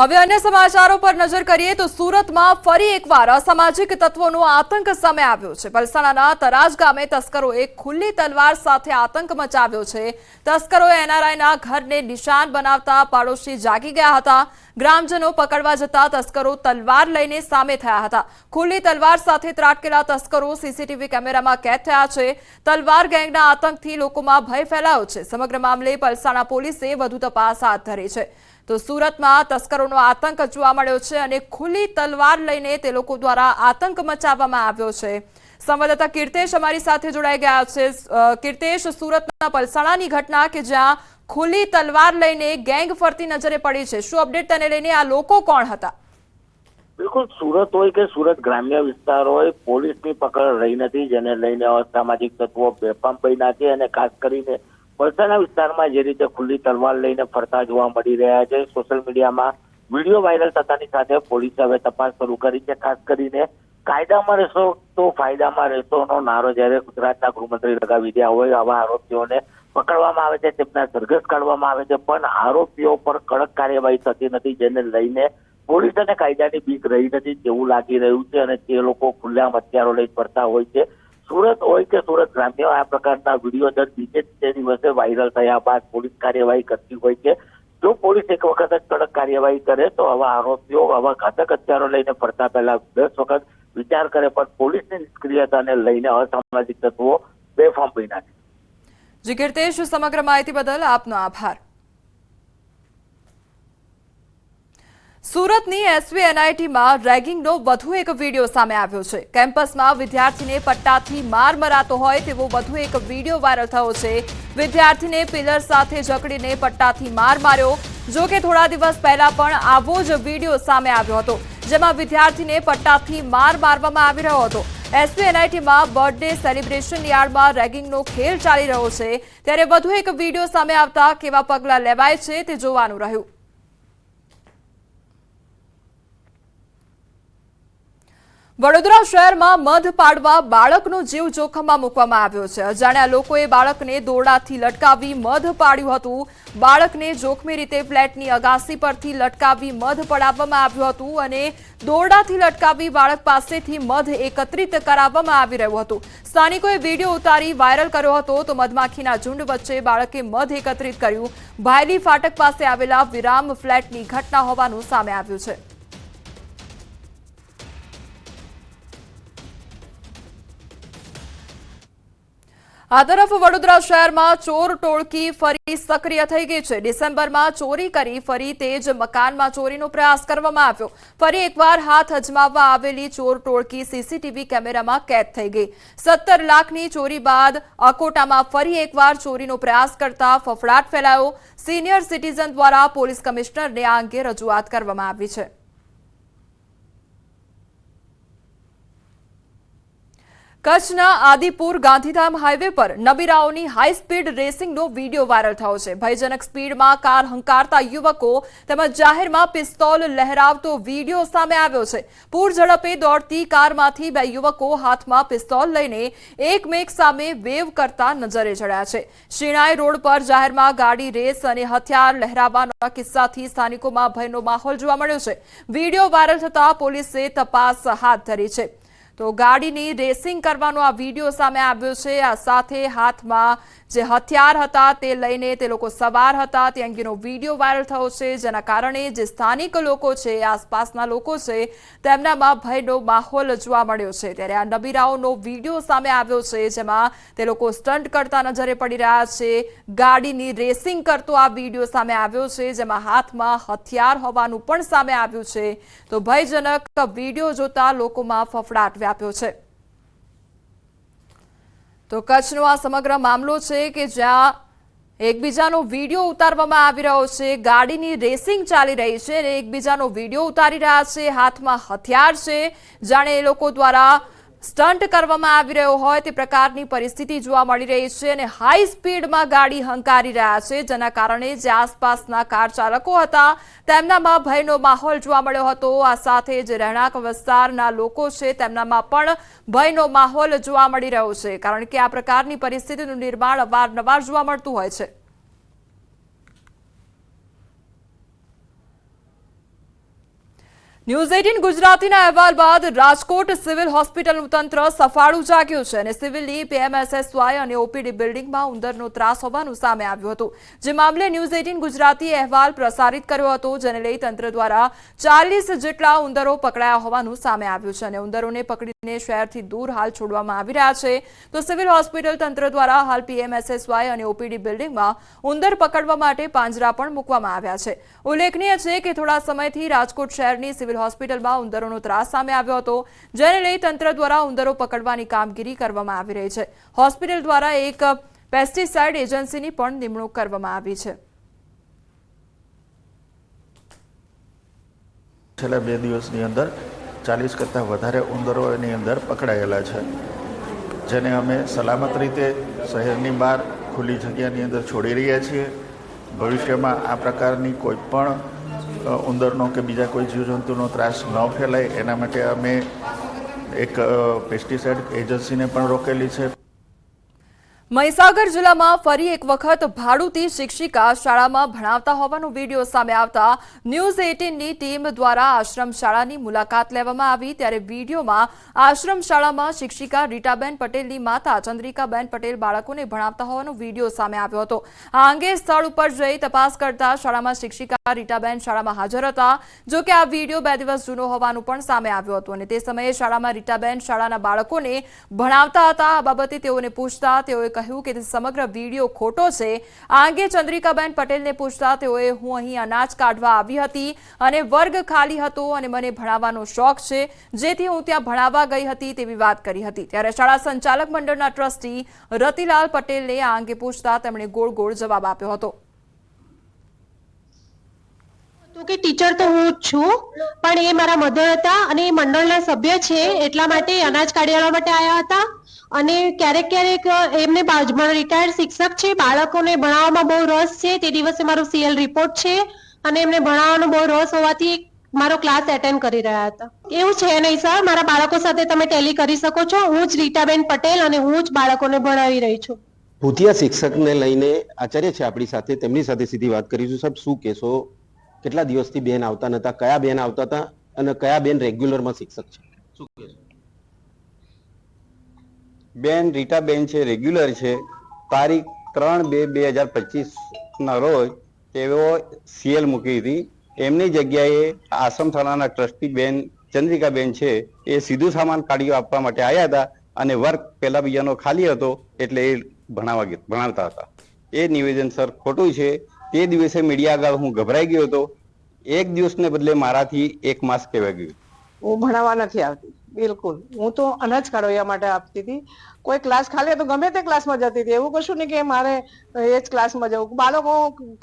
હવે અન્ય સમાચારો પર નજર કરીએ તો સુરતમાં ફરી એકવાર અસામાજિક તત્વોનો આતંક સામે આવ્યો છે। પલસાણાના તરાજ ગામે તસ્કરોએ ખુલ્લી તલવાર સાથે આતંક મચાવ્યો છે। તસ્કરોએ એનઆરઆઈના ઘરને નિશાન બનાવતા પાડોશી જાગી ગયા હતા। ગ્રામજનો પકડવા જતા તસ્કરો તલવાર લઈને સામે થયા હતા। ખુલ્લી તલવાર સાથે ત્રાટકેલા તસ્કરો સીસીટીવી કેમેરામાં કેદ થયા છે। તલવાર ગેંગના આતંકથી લોકોમાં ભય ફેલાયો છે। સમગ્ર મામલે પલસાણા પોલીસે વધુ તપાસ હાથ ધરી છે। તો સુરતમાં તસ્કરોનો આતંક જોવા મળ્યો છે અને ખુલ્લી તલવાર લઈને તે લોકો દ્વારા આતંક મચાવવામાં આવ્યો છે। સંવાદદાતા કીર્તેશ અમારી સાથે જોડાઈ ગયા છે। કીર્તેશ, સુરતના પલસાણાની ઘટના કે જ્યાં ખુલ્લી તલવાર લઈને ગેંગ ફરતી નજરે પડી છે, શું અપડેટ તેને લઈને આ લોકો કોણ હતા? બિલકુલ, સુરત હોય કે સુરત ગ્રામ્ય વિસ્તાર હોય, પોલીસની પકડ રહી નથી, જેને લઈને અસામાજિક તત્વો બેફામ બન્યા છે અને ખાસ કરીને પલસાણા વિસ્તારમાં જે રીતે ખુલ્લી તલવાર લઈને ફરતા જોવા મળી રહ્યા છે। સોશિયલ મીડિયામાં વિડીયો વાયરલ થતાની સાથે પોલીસે હવે તપાસ શરૂ કરી છે। ખાસ કરીને કાયદામાં રહેશો તો ફાયદામાં રહેશોનો નારો જ્યારે ગુજરાતના ગૃહમંત્રી લગાવી રહ્યા હોય, આવા આરોપીઓને પકડવામાં આવે છે, તેમના સરઘસ કાઢવામાં આવે છે, પણ આરોપીઓ પર કડક કાર્યવાહી થતી નથી, જેને લઈને પોલીસ અને કાયદાની બીક રહી નથી તેવું લાગી રહ્યું છે અને તે લોકો ખુલ્લામ હથિયારો લઈ ફરતા હોય છે। સુરત હોય કે સુરત ગ્રામ્ય આ પ્રકારના વિડીયો દર બીજે દિવસે વાયરલ થયા બાદ પોલીસ કાર્યવાહી કરતી હોય છે। જો પોલીસ એક વખત જ કડક કાર્યવાહી કરે તો આવા આરોપીઓ આવા ઘાતક હથિયારો લઈને ફરતા પહેલા 10 વખત વિચાર કરે, પણ પોલીસની નિષ્ક્રિયતાને લઈને અસામાજિક તત્વો બેફામ બન્યા છે। જી કીર્તેશ, સમગ્ર માહિતી બદલ આપનો આભાર। સુરતની એસવીએનઆઈટીમાં રેગિંગનો વધુ એક વિડીયો સામે આવ્યો છે। કેમ્પસમાં વિદ્યાર્થીને પટ્ટાથી માર મરાતો હોય તેવો વધુ એક વિડીયો વાયરલ થયો છે। વિદ્યાર્થીને પિલર સાથે જકડીને પટ્ટાથી માર માર્યો। જો કે થોડા દિવસ પહેલા પણ આવો જ વિડીયો સામે આવ્યો હતો, જેમાં વિદ્યાર્થીને પટ્ટાથી માર મારવામાં આવી રહ્યો હતો। એસવીએનઆઈટીમાં બર્થડે સેલિબ્રેશન યાર્ડમાં રેગિંગનો ખેલ ચાલી રહ્યો છે, ત્યારે વધુ એક વિડીયો સામે આવતા કેવા પગલાં લેવાય છે તે જોવાનું રહ્યું। વડોદરા શહેરમાં મધ પાડવા બાળકનો જીવ જોખમમાં મૂકવામાં આવ્યો છે। અજાણ્યા લોકોએ બાળકને દોરડાથી લટકાવી મધ પાડ્યું હતું। બાળકને જોખમી રીતે ફ્લેટની અગાસી પરથી લટકાવી મધ પડાવવામાં આવ્યું હતું અને દોરડાથી લટકાવી બાળક પાસેથી મધ એકત્રિત કરાવવામાં આવી રહ્યું હતું। સ્થાનિકોએ વિડીયો ઉતારી વાયરલ કર્યો હતો તો મધમાખીના ઝુંડ વચ્ચે બાળકે મધ એકત્રિત કર્યું। ભાયલી ફાટક પાસે આવેલા વિરામ ફ્લેટની ઘટના હોવાનું સામે આવ્યું છે। આ તરફ વડોદરા શહેરમાં ચોર ટોળકી ફરી સક્રિય થઈ ગઈ છે। ડિસેમ્બરમાં ચોરી કરી ફરી તે જ મકાનમાં ચોરીનો પ્રયાસ કરવામાં આવ્યો। ફરી એકવાર હાથ અજમાવવા આવેલી ચોર ટોળકી સીસીટીવી કેમેરામાં કેદ થઈ ગઈ। 17 લાખની ચોરી બાદ અકોટામાં ફરી એકવાર ચોરીનો પ્રયાસ કરતા ફફડાટ ફેલાયો। સિનિયર સિટીઝન દ્વારા પોલીસ કમિશનરને આ અંગે રજૂઆત કરવામાં આવી છે। કચ્છના આદિપુર ગાંધીધામ હાઈવે પર નબીરાઓની હાઈ સ્પીડ રેસિંગનો વિડીયો વાયરલ થયો છે। ભયજનક સ્પીડમાં કાર હંકારતા યુવકો તેમજ જાહેરમાં પિસ્તોલ લહેરાવતો વિડીયો સામે આવ્યો છે। પૂર ઝડપે દોડતી કારમાંથી બે યુવકો હાથમાં પિસ્તોલ લઈને એકમેક સામે વેવ કરતા નજરે ચડ્યા છે। શિણાઈ રોડ પર જાહેરમાં ગાડી રેસ અને હથિયાર લહેરાવવાના કિસ્સાથી સ્થાનિકોમાં ભયનો માહોલ જોવા મળ્યો છે। વિડીયો વાયરલ થતા પોલીસે તપાસ હાથ ધરી છે। તો ગાડીની રેસિંગ કરવાનો આ વિડીયો સામે આવ્યો છે। આ સાથે હાથમાં જે હથિયાર હતા તે લઈને તે લોકો સવાર હતા તે અંગેનો વિડીયો વાયરલ થયો છે, જેના કારણે જે સ્થાનિક લોકો છે, આસપાસના લોકો છે, તેમનામાં ભયનો માહોલ જોવા મળ્યો છે। ત્યારે આ નબીરાઓનો વિડીયો સામે આવ્યો છે, જેમાં તે લોકો સ્ટન્ટ કરતા નજરે પડી રહ્યા છે। ગાડીની રેસિંગ કરતો આ વિડીયો સામે આવ્યો છે, જેમાં હાથમાં હથિયાર હોવાનું પણ સામે આવ્યું છે। તો ભયજનક વિડીયો જોતા લોકોમાં ફફડાટ વ્યાપ્યો છે। તો કચ્છનો આ સમગ્ર મામલો છે કે જ્યાં એકબીજાનો વિડીયો ઉતારવામાં આવી રહ્યો છે। ગાડીની રેસિંગ ચાલી રહી છે અને એકબીજાનો વિડીયો ઉતારી રહ્યા છે। હાથમાં હથિયાર છે, જાણે એ લોકો દ્વારા સ્ટન્ટ કરવામાં આવી રહ્યો હોય તે પ્રકારની પરિસ્થિતિ જોવા મળી રહી છે અને હાઈ સ્પીડમાં ગાડી હંકારી રહ્યા છે, જેના કારણે જે આસપાસના કાર ચાલકો હતા તેમનામાં ભયનો માહોલ જોવા મળ્યો હતો। આ સાથે જે રહેણાંક વિસ્તારના લોકો છે તેમનામાં પણ ભયનો માહોલ જોવા મળી રહ્યો છે, કારણ કે આ પ્રકારની પરિસ્થિતિનું નિર્માણ અવારનવાર જોવા મળતું હોય છે। ન્યૂઝ 18 ગુજરાતીના અહેવાલ બાદ રાજકોટ સિવિલ હોસ્પિટલનું તંત્ર સફાળું જાગ્યું છે અને સિવિલની પીએમએસએસવાય અને ઓપીડી બિલ્ડિંગમાં ઉંદરનો ત્રાસ હોવાનું સામે આવ્યું હતું, જે મામલે ન્યૂઝ 18 ગુજરાતી અહેવાલ પ્રસારિત કર્યો હતો, જેને લઈ તંત્ર દ્વારા 40 જેટલા ઉંદરો પકડાયા હોવાનું સામે આવ્યું છે અને ઉંદરોને પકડીને શહેરથી દૂર હાલ છોડવામાં આવી રહ્યા છે. તો સિવિલ હોસ્પિટલ તંત્ર દ્વારા હાલ પીએમએસએસવાય અને ઓપીડી બિલ્ડિંગમાં ઉંદર પકડવા માટે પાંજરા પણ મૂકવામાં આવ્યા છે. ઉલ્લેખનીય છે કે થોડા સમયથી રાજકોટ શહેરની સિવિલ હોસ્પિટલમાં ઉંદરોનો ત્રાસ સામે આવ્યો હતો, જેને લઈ તંત્ર દ્વારા ઉંદરો પકડવાની કામગીરી કરવામાં આવી રહી છે. હોસ્પિટલ દ્વારા એક પેસ્ટિસાઇડ એજન્સીની પણ નિમણૂક કરવામાં આવી છે. છેલ્લા 2 દિવસની અંદર 40 કરતાં વધારે ઉંદરો એની અંદર પકડાયેલા છે, જેને અમે સલામત રીતે શહેરની બહાર ખુલ્લી જગ્યાની અંદર છોડી રહ્યા છીએ. ભવિષ્યમાં આ પ્રકારની કોઈ પણ ઉંદરનો કે બીજા કોઈ જીવજંતુનો ત્રાસ ન ફેલાય એના માટે અમે એક પેસ્ટિસાઇડ એજન્સીને પણ રોકેલી છે. મહીસાગર જિલ્લામાં ફરી એક વખત ભાડુતી શિક્ષિકા શાળામાં ભણાવતા હોવાનો વિડીયો સામે આવતા ન્યૂઝ 18ની ટીમ દ્વારા આશ્રમ શાળાની મુલાકાત લેવામાં આવી, ત્યારે વિડીયોમાં આશ્રમ શાળામાં શિક્ષિકા રીટાબેન પટેલની માતા ચંદ્રિકાબેન પટેલ બાળકોને ભણાવતા હોવાનો વિડીયો સામે આવ્યો હતો. આ અંગે સ્થળ ઉપર જઈ તપાસ કરતા શાળામાં શિક્ષિકા રીટાબેન શાળામાં હાજર હતા. જો કે આ વિડીયો 2 દિવસ જૂનો હોવાનું પણ સામે આવ્યું હતું અને તે સમયે શાળામાં રીટાબેન શાળાના બાળકોને ભણાવતા હતા. આ બાબતે તેઓને પૂછતા તેઓએ કહ્યું કે સમગ્ર વિડીયો ખોટો છે. આ અંગે ચંદ્રિકાબેન પટેલને પૂછતા તેઓએ હું અહીં અનાજ કાઢવા આવી હતી અને વર્ગ ખાલી હતો અને મને ભણાવવાનો શોખ છે, જેથી હું ત્યાં ભણાવવા ગઈ હતી તેવી વાત કરી હતી. ત્યારે શાળા સંચાલક મંડળના ટ્રસ્ટી રતિલાલ પટેલને આ અંગે પૂછતા તેમણે ગોળ ગોળ જવાબ આપ્યો હતો. કે ટીચર તો હું જ છું, પણ એ મારા મધર હતા અને એ મંડળના સભ્ય છે, એટલા માટે અનાજ કાઢવા માટે આવ્યા હતા. અને ક્યારેક ક્યારેક એમને રિટાયર્ડ શિક્ષક છે, બાળકોને ભણાવવામાં બહુ રસ છે. તે દિવસે મારો સીએલ રિપોર્ટ છે અને એમને ભણાવવાનો બહુ રસ હોવાથી મારો ક્લાસ એટેન્ડ કરી રહ્યા હતા. એવું છે નહીં સર, મારા બાળકો સાથે તમે ટેલી કરી શકો છો. હું જ રીટાબેન પટેલ અને હું જ બાળકોને ભણાવી રહી છું. ભૂતિયા શિક્ષકને લઈને આચાર્ય છે આપણી સાથે, તેમની સાથે સીધી વાત કરીશું. સાહેબ, શું કહેશો? કેટલા દિવસથી બેન આવતા નતા? કયા બેન આવતા હતા અને કયા બેન રેગ્યુલરમાં શિક્ષક છે? શું કહેશો? બેન રીટાબેન છે, રેગ્યુલર છે. તારીખ 3/2/2025 રોજ તેઓ સીએલ મૂકી હતી. એમની જગ્યાએ આશ્રમ શાળાના ટ્રસ્ટી બેન ચંદ્રિકાબેન છે, એ સીધું સામાન કાઢી આપવા માટે આવ્યા હતા અને વર્ગ પહેલા બીજાનો ખાલી હતો એટલે એ ભણાવતા હતા. એ નિવેદન સર ખોટું છે. તે દિવસે મીડિયા આગળ હું ગભરાઈ ગયો હતો. એક દિવસને બદલે મારાથી 1 માસ કહેવાય ગયું. હું ભણાવવા નથી આવતી, બિલકુલ. હું તો અનાજ કાઢવા માટે આપતી હતી. કોઈ ક્લાસ ખાલી તો ગમે તે ક્લાસમાં જતી હતી. એવું કશું નહીં કે મારે એ જ ક્લાસમાં જવું. બાળકો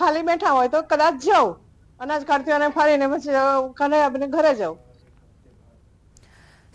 ખાલી બેઠા હોય તો કદાચ જાઉં, અનાજ કાઢતી અને ફરીને પછી ઘરે જાઉં.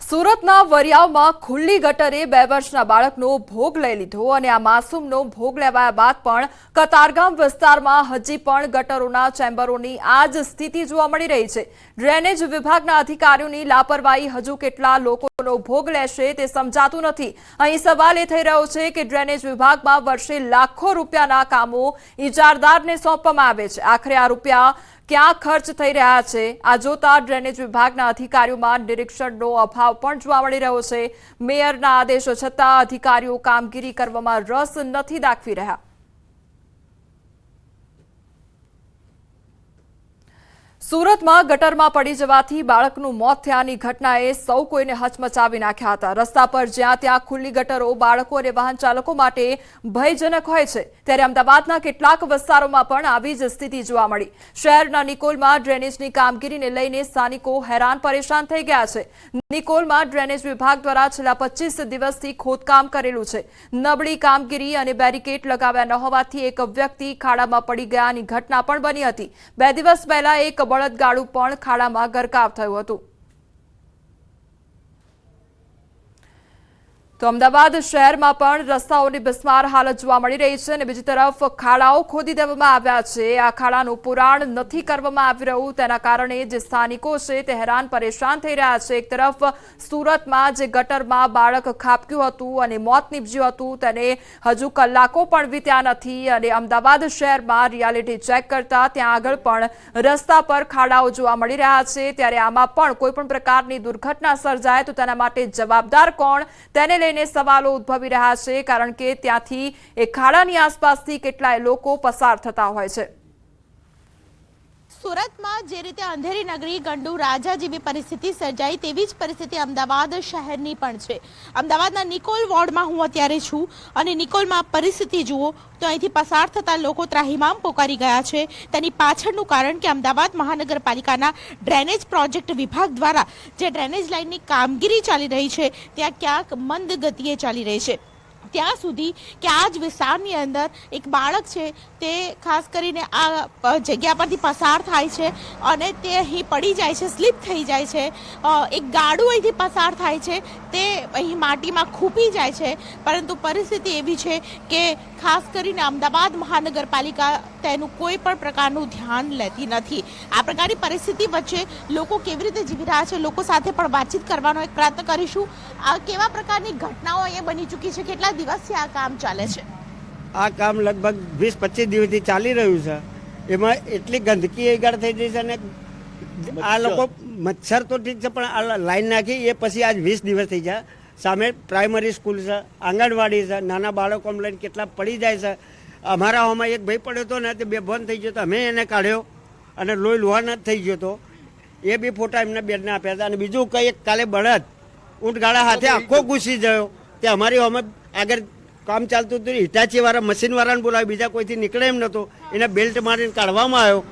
સુરતના વરિયાવમાં ખુલ્લી ગટરે 2 વર્ષના બાળકનો ભોગ લઈ લીધો અને આ માસૂમનો ભોગ લેવાયા બાદ પણ કતારગામ વિસ્તારમાં હજી પણ ગટરોના ચેમ્બરોની આ જ સ્થિતિ જોવા મળી રહી છે. ડ્રેનેજ વિભાગના અધિકારીઓની લાપરવાહી હજુ કેટલા લોકોનો ભોગ લેશે તે સમજાતું નથી. અહીં સવાલ એ થઈ રહ્યો છે કે ડ્રેનેજ વિભાગમાં વર્ષે લાખો રૂપિયાના કામો ઇજારદારને સોંપવામાં આવે છે. આખરે આ રૂપિયા ક્યાં ખર્ચ થઈ રહ્યા છે? આ જોતા ડ્રેનેજ વિભાગના અધિકારીઓમાં નિરીક્ષણનો અભાવ પણ જોવા મળી રહ્યો છે. મેયરના આદેશો છતાં અધિકારીઓ કામગીરી કરવામાં રસ નથી દાખવી રહ્યા. સુરતમાં ગટરમાં પડી જવાથી બાળકનું મોત થયાની ઘટનાએ સૌ કોઈને હચમચાવી નાખ્યા હતા. રસ્તા પર જ્યાં ત્યાં ખુલ્લી ગટરો બાળકો અને વાહન ચાલકો માટે ભયજનક હોય છે, ત્યારે અમદાવાદના કેટલાક વિસ્તારોમાં પણ આવી જ સ્થિતિ જોવા મળી. શહેરના નિકોલમાં ડ્રેનેજની કામગીરીને લઈને સ્થાનિકો હેરાન પરેશાન થઈ ગયા છે. નિકોલમાં ડ્રેનેજ વિભાગ દ્વારા છેલ્લા 25 દિવસથી ખોદકામ કરેલું છે. નબળી કામગીરી અને બેરિકેડ લગાવ્યા ન હોવાથી એક વ્યક્તિ ખાડામાં પડી ગયાની ઘટના પણ બની હતી. 2 દિવસ પહેલા એક બળદગાડું પણ ખાડામાં ગરકાવ થયું હતું. તો અમદાવાદ શહેરમાં પણ રસ્તાઓની બિસ્માર હાલત જોવા મળી રહી છે અને બીજી તરફ ખાડાઓ ખોદી દેવામાં આવ્યા છે। આ ખાડાનું પુરાણ નથી કરવામાં આવી રહ્યું, તેના કારણે જે સ્થાનિકો છે તે હેરાન પરેશાન થઈ રહ્યા છે। એક તરફ સુરતમાં જે ગટરમાં બાળક ખાબક્યું હતું અને મોત નીપજ્યું હતું તેને હજુ કલાકો પણ વીત્યા નથી અને અમદાવાદ શહેરમાં રિયાલિટી ચેક કરતા ત્યાં આગળ પણ રસ્તા પર ખાડાઓ જોવા મળી રહ્યા છે। ત્યારે આમાં પણ કોઈ પણ પ્રકારની દુર્ઘટના સર્જાય તો તેના માટે જવાબદાર કોણ, તેને લઈને સવાલો ઉદ્ભવી રહ્યા છે, કારણ કે ત્યાંથી એ ખાડાની આસપાસથી કેટલાય લોકો પસાર થતા હોય છે। સુરતમાં જે રીતે અંધેરી નગરી ગંડુ રાજા જેવી પરિસ્થિતિ સર્જાઈ તેવી જ પરિસ્થિતિ અમદાવાદ શહેરની પણ છે। અમદાવાદના નિકોલ વોર્ડમાં હું અત્યારે છું અને નિકોલમાં પરિસ્થિતિ જુઓ તો અહીંથી પસાર થતા લોકો ત્રાહિમામ પોકારી ગયા છે। તેની પાછળનું કારણ કે અમદાવાદ મહાનગરપાલિકાના ડ્રેનેજ પ્રોજેક્ટ વિભાગ દ્વારા જે ડ્રેનેજ લાઇનની કામગીરી ચાલી રહી છે ત્યાં ક્યાંક મંદ ગતિએ ચાલી રહી છે। ત્યાં સુધી કે આ જ વિસ્તારની અંદર એક બાળક છે તે ખાસ કરીને આ જગ્યા પરથી પસાર થાય છે અને તે અહીં પડી જાય છે, સ્લીપ થઈ જાય છે। એક ગાડું અહીંથી પસાર થાય છે તે અહીં માટીમાં ખૂંપી જાય છે, પરંતુ પરિસ્થિતિ એવી છે કે ખાસ કરીને અમદાવાદ મહાનગરપાલિકા તેનું કોઈ પણ પ્રકારનું ધ્યાન લેતી નથી। આ પ્રકારની પરિસ્થિતિ વચ્ચે લોકો કેવી રીતે જીવી રહ્યા છે, લોકો સાથે પણ વાતચીત કરવાનો એક પ્રયત્ન કરીશું। આ કેવા પ્રકારની ઘટનાઓ અહીંયા બની ચૂકી છે, કેટલા દિવસથી આ કામ ચાલે છે? આ કામ લગભગ 20-25 દિવસથી ચાલી રહ્યું છે। એમાં એટલી ગંદકી આગળ થઈ ગઈ છે અને આ લોકો મચ્છર તો ઠીક છે પણ આ લાઈન નાખી એ પછી આજ 20 દિવસ થઈ ગયા। સામે પ્રાઇમરી સ્કૂલ છે, આંગણવાડી છે, નાના બાળકો લઈને કેટલા પડી જાય છે। અમારા હોમાં એક ભાઈ પડ્યો હતો ને તે બેભાન થઈ ગયો હતો, અમે એને કાઢ્યો અને લોહી લુહાણ થઈ ગયો હતો, એ બી ફોટા એમને બેનને આપ્યા હતા। અને બીજું કંઈ કાલે બળદ ઊંટગાળા હાથે આખો ઘૂસી ગયો તે અમારી હોમાં આગળ કામ ચાલતું હતું, હિટાચી વાળા મશીન વાળાને બોલાવ્યો, બીજા કોઈથી નીકળે એમ નતો, એને બેલ્ટ મારીને કાઢવામાં આવ્યો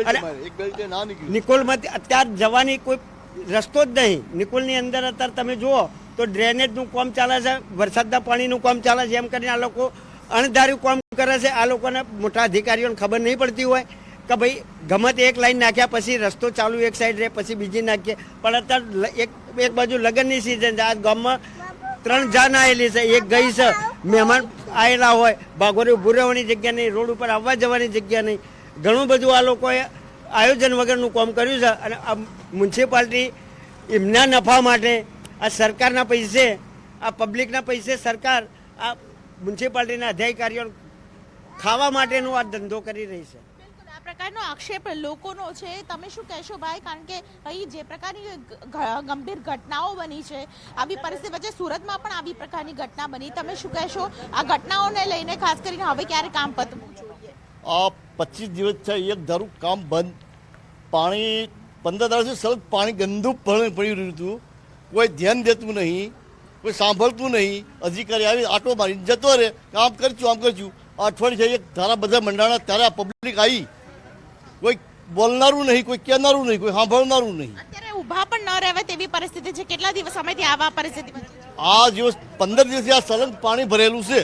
અને નિકોલમાંથી અત્યારે જવાની કોઈ રસ્તો જ નહીં। નિકોલની અંદર અત્યારે તમે જુઓ તો ડ્રેનેજનું કામ ચાલે છે, વરસાદના પાણીનું કામ ચાલે છે, એમ કરીને આ લોકો અણધાર્યું કામ કરે છે। આ લોકોને મોટા અધિકારીઓને ખબર નહીં પડતી હોય કે ભાઈ ગમે તે એક લાઈન નાખ્યા પછી રસ્તો ચાલુ એક સાઈડ રહે પછી બીજી નાખીએ, પણ અત્યારે એક બાજુ લગ્નની સિઝન છે, આ ગામમાં 3 જાન આવેલી છે, એક ગઈ છે, મહેમાન આવેલા હોય, ભાગોરે ઊભું રહેવાની જગ્યા નહીં, રોડ ઉપર આવવા જવાની જગ્યા નહીં, ઘણું બધું આ લોકોએ આયોજન વગરનું કામ કર્યું છે। અને આ મ્યુનિસિપાલિટી એમના નફા માટે આ સરકારના પૈસે, આ પબ્લિકના પૈસે સરકાર આ મ્યુનિસિપાલિટીના અધિકારીઓ ખાવા માટેનો આ ધંધો કરી રહી છે। આ પ્રકારનો આક્ષેપ લોકોનો છે, તમે શું કહેશો ભાઈ? કારણ કે અહીં જે પ્રકારની ગંભીર ઘટનાઓ બની છે, આવી પરિસ્થિતિ વચ્ચે સુરતમાં પણ આવી પ્રકારની ઘટના બની, તમે શું કહેશો આ ઘટનાઓને લઈને? ખાસ કરીને હવે ક્યારે કામ પતવું જોઈએ? આ 25 દિવસ છે એક ધારું કામ બંધ, પાણી 15 દિવસથી સતત પાણી ગંદુ પડી રહ્યું હતું, કોઈ ધ્યાન દેતું નહીં, કોઈ સાંભળતું નહીં। અધિકારી આવી આટો મારી જતો રહે, આમ કરશું આમ કરશું। અઠવાડિયે એક ધારા બધા મંડાણા ત્યારે આ પબ્લિક આવી, કોઈ બોલનારું નહીં, કોઈ કહેનારું નહીં, કોઈ સાંભળનારું નહીં। અત્યારે ઊભા પણ ન રહેવાય તેવી પરિસ્થિતિ છે। કેટલા દિવસ સમયથી આવા પરિસ્થિતિ? આ દિવસ 15 દિવસથી આ સળંગ પાણી ભરેલું છે।